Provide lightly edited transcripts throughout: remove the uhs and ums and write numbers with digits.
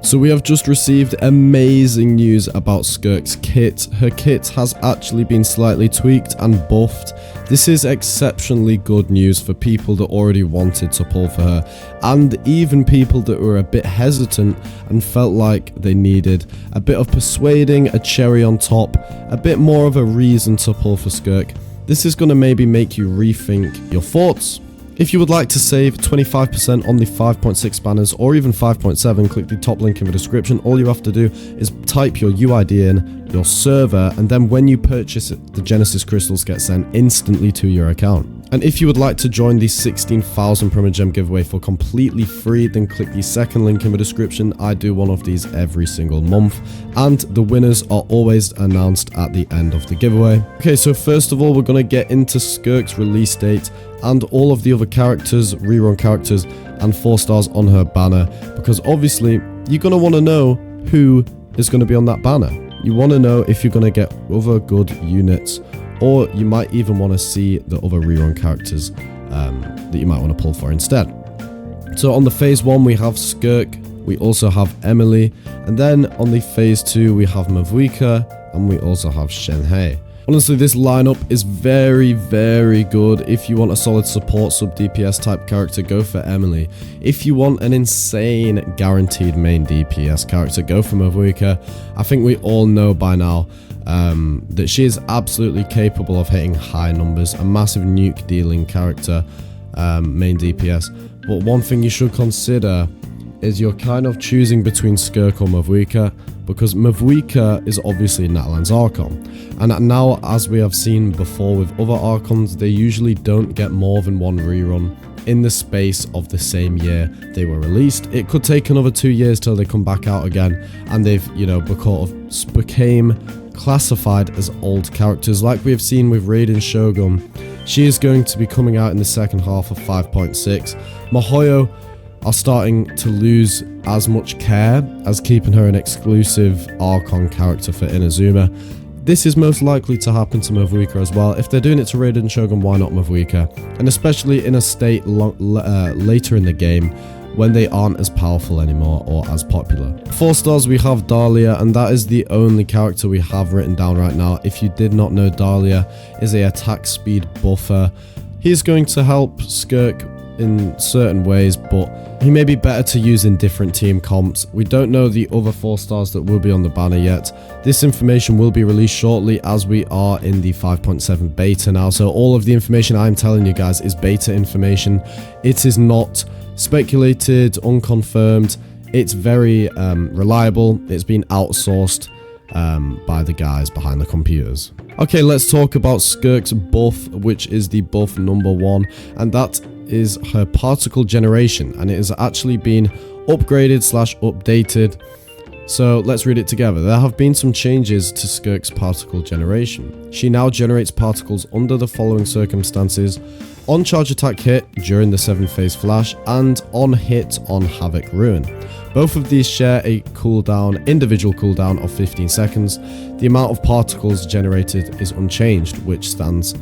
So we have just received amazing news about Skirk's kit. Her kit has actually been slightly tweaked and buffed. This is exceptionally good news for people that already wanted to pull for her, and even people that were a bit hesitant and felt like they needed a bit of persuading, a cherry on top, a bit more of a reason to pull for Skirk. This is going to maybe make you rethink your thoughts. If you would like to save 25% on the 5.6 banners or even 5.7, click the top link in the description. All you have to do is type your UID in, your server, and then when you purchase it, the Genesis crystals get sent instantly to your account. And if you would like to join the 16,000 Primogem giveaway for completely free, then click the second link in the description. I do one of these every single month, and the winners are always announced at the end of the giveaway. Okay, so first of all, we're going to get into Skirk's release date and all of the other characters, rerun characters, and 4 stars on her banner, because obviously you're going to want to know who is going to be on that banner. You want to know if you're going to get other good units, or you might even want to see the other rerun characters that you might want to pull for instead. So on the phase 1 we have Skirk, we also have Emily, and then on the phase 2 we have Mavuika, and we also have Shenhei. Honestly, this lineup is very, very good. If you want a solid support sub DPS type character, go for Emily. If you want an insane guaranteed main DPS character, go for Mavuika. I think we all know by now that she is absolutely capable of hitting high numbers, a massive nuke dealing character, main DPS. But one thing you should consider is you're kind of choosing between Skirk or Mavuika, because Mavuika is obviously Natalan's Archon, and now, as we have seen before with other Archons, they usually don't get more than one rerun in the space of the same year they were released. It could take another 2 years till they come back out again, and they've, you know, became classified as old characters, like we have seen with Raiden Shogun. She is going to be coming out in the second half of 5.6. Mihoyo are starting to lose as much care as keeping her an exclusive Archon character for Inazuma. This is most likely to happen to Mavuika as well. If they're doing it to Raiden Shogun, why not Mavuika? And especially in a state later in the game when they aren't as powerful anymore or as popular. 4 stars we have Dahlia, and that is the only character we have written down right now. If you did not know, Dahlia is a attack speed buffer. He's going to help Skirk in certain ways, but he may be better to use in different team comps. We don't know the other 4 stars that will be on the banner yet. This information will be released shortly, as we are in the 5.7 beta now. So all of the information I'm telling you guys is beta information. It is not speculated, unconfirmed. It's very reliable. It's been outsourced by the guys behind the computers. Okay, let's talk about Skirk's buff, which is the buff number 1, and that is her particle generation, and it has actually been upgraded / updated. So let's read it together. There have been some changes to Skirk's particle generation. She now generates particles under the following circumstances: on charge attack hit during the 7th phase flash, and on hit on Havoc Ruin. Both of these share a individual cooldown of 15 seconds. The amount of particles generated is unchanged, which stands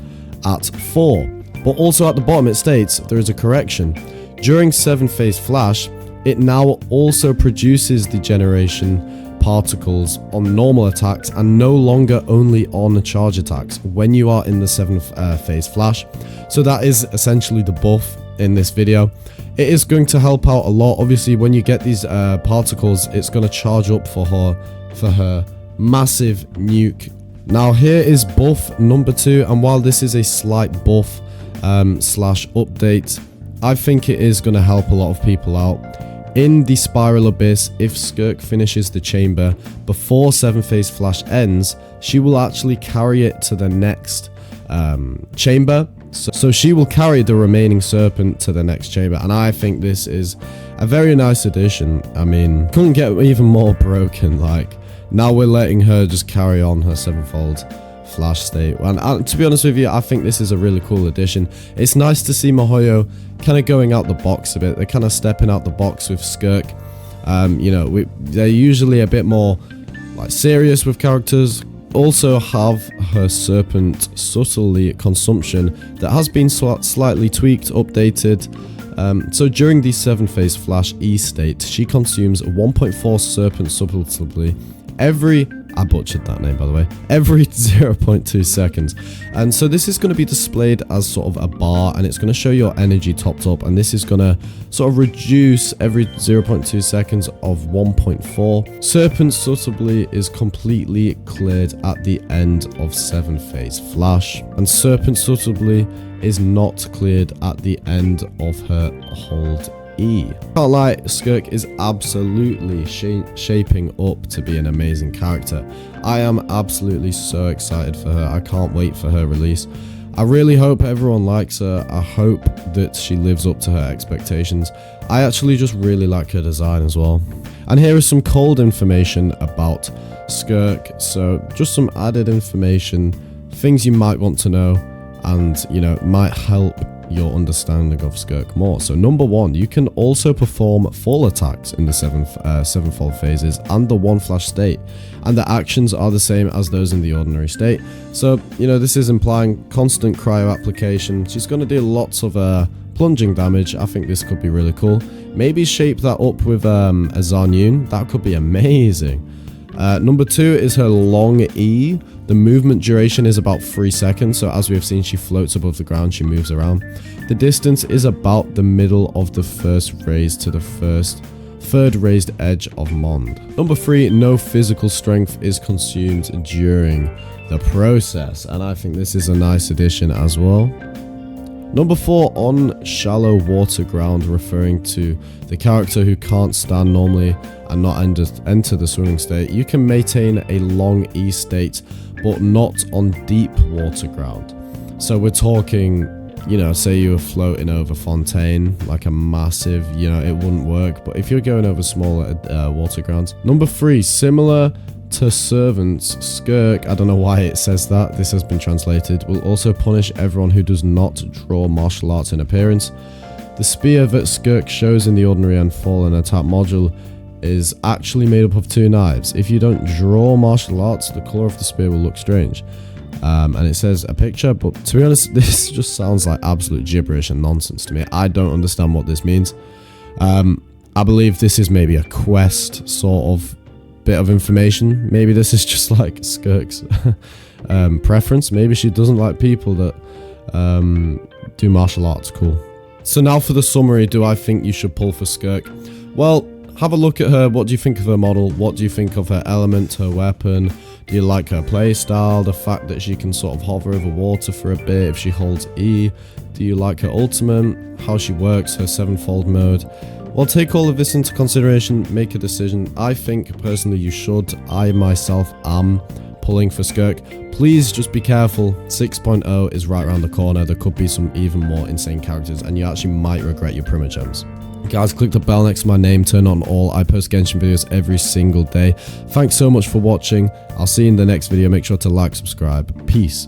at 4. But also at the bottom it states there is a correction. During 7th phase flash, it now also produces the generation particles on normal attacks and no longer only on charge attacks when you are in the 7th phase flash. So that is essentially the buff in this video. It is going to help out a lot. Obviously, when you get these particles, it's going to charge up for her massive nuke. Now here is buff number 2, and while this is a slight buff / update, I think it is going to help a lot of people out. In the Spiral Abyss, if Skirk finishes the chamber before 7th phase flash ends, she will actually carry it to the next chamber. So she will carry the remaining serpent to the next chamber, and I think this is a very nice addition. I mean, couldn't get even more broken. Like, now we're letting her just carry on her 7-fold flash state, and to be honest with you, I think this is a really cool addition. It's nice to see Mihoyo kind of going out the box a bit. They're kind of stepping out the box with Skirk. You know, they're usually a bit more like serious with characters. Also have her serpent subtly consumption that has been slightly tweaked, updated. So during the 7-phase flash E state, she consumes 1.4 serpent subtly every, I butchered that name by the way, every 0.2 seconds. And so this is going to be displayed as sort of a bar, and it's going to show your energy topped up, and this is going to sort of reduce every 0.2 seconds of 1.4. Serpent subtly is completely cleared at the end of 7-phase flash, and Serpent subtly is not cleared at the end of her hold E. Can't lie, Skirk is absolutely shaping up to be an amazing character. I am absolutely so excited for her. I can't wait for her release. I really hope everyone likes her. I hope that she lives up to her expectations. I actually just really like her design as well. And here is some cold information about Skirk. So just some added information, things you might want to know, and you know, might help your understanding of Skirk more. So number 1, you can also perform full attacks in the 7-fold phases and the 1 flash state, and the actions are the same as those in the ordinary state. So you know, this is implying constant cryo application. She's going to do lots of plunging damage. I think this could be really cool. Maybe shape that up with a Zarnune. That could be amazing. Number 2 is her long E. The movement duration is about 3 seconds, so as we have seen, she floats above the ground, she moves around. The distance is about the middle of the first raise to the third raised edge of Mond. Number 3, no physical strength is consumed during the process, and I think this is a nice addition as well. Number 4, on shallow water ground, referring to the character who can't stand normally and not enter the swimming state. You can maintain a long E state, but not on deep water ground. So we're talking, you know, say you were floating over Fontaine, like a massive, you know, it wouldn't work. But if you're going over smaller water grounds. Number 3, similar to servants, Skirk, I don't know why it says that, this has been translated, will also punish everyone who does not draw martial arts in appearance. The spear that Skirk shows in the ordinary and fallen attack module is actually made up of 2 knives. If you don't draw martial arts, the color of the spear will look strange. And it says a picture, but to be honest, this just sounds like absolute gibberish and nonsense to me. I don't understand what this means. I believe this is maybe a quest sort of bit of information. Maybe this is just like Skirk's preference. Maybe she doesn't like people that do martial arts. Cool. So now for the summary, do I think you should pull for Skirk? Well, have a look at her. What do you think of her model? What do you think of her element, her weapon? Do you like her playstyle? The fact that she can sort of hover over water for a bit if she holds E? Do you like her ultimate? How she works, her 7-fold mode? Well, take all of this into consideration, make a decision. I think personally you should. I myself am pulling for Skirk. Please just be careful. 6.0 is right around the corner. There could be some even more insane characters, and you actually might regret your Primogems. Guys, click the bell next to my name, turn on all. I post Genshin videos every single day. Thanks so much for watching. I'll see you in the next video. Make sure to like, subscribe. Peace.